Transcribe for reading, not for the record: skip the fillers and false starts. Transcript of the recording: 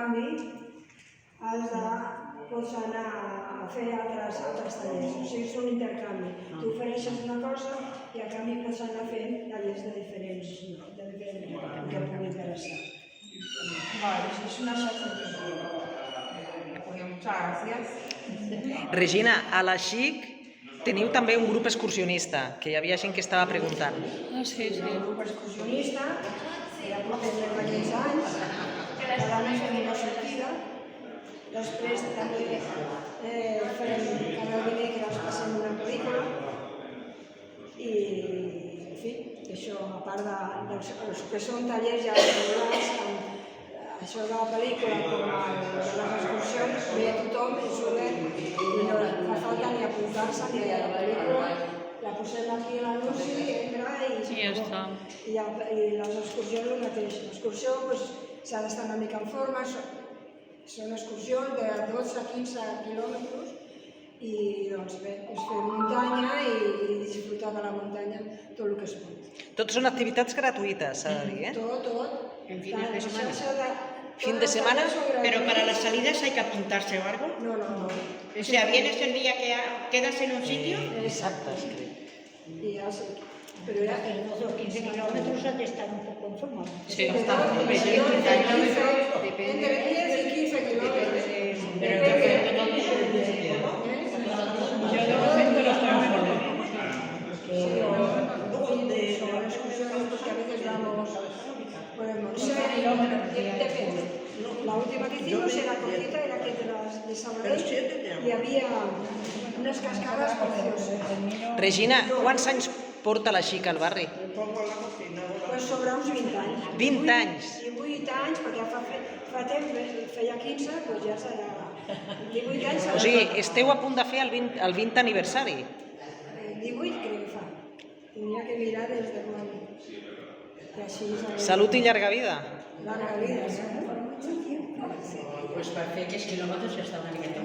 canvi pots anar a fer altres tallers. O sigui, és un intercanvi. Tu ofereixes una cosa i a canvi pots anar fent tallers de diferents que pugui interessar. És una xarxa de Muchas gracias. Regina, a la XIC teniu també un grup excursionista, que hi havia gent que estava preguntant. Sí. Un grup excursionista, que ja portem més de 15 anys, cada mes fem una sortida. Després també farem cada dimecres passem una pel·lícula i, en fi, això, a part dels que són tallers ja regulars, això de la pel·lícula com de les excursions, ve a tothom, és obert i no fa falta ni apuntar-se ni a la pel·lícula. La posem aquí a l'anunci, entra i ja està. I les excursions el mateix. L'excursió s'ha d'estar una mica en forma, són excursions de 12 a 15 quilòmetres i doncs bé, és fer muntanya i disfrutar de la muntanya tot el que es pot. Tot són activitats gratuïtes, s'ha de dir, eh? Tot. En fines de semana. ¿Fin de semana? Pero para las salidas hay que apuntarse o algo. No. O sea, vienes el día que quedas en un sitio. Exacte. Y ya sé. Pero ya los 15 kilómetros has de estar un poco en forma. Sí, entre 10 y 15 kilómetros. Son excursiones que a veces vamos por el Montseny, depende. La última que hicimos era cortita, era que de Sabadell y había unas cascadas preciosas. Regina, quants anys porta la XIC al barri? Pues sobre uns 20 anys. 20 anys? 18 anys, perquè fa temps, feia 15, doncs ja serà 18 anys. O sigui, esteu a punt de fer el 20 aniversari. 18 crec que fa. Tindria que mirar des de quan. Salut i llarga vida. Llarga vida, sí. Pues para hacer 10 kilómetros está una miqueta.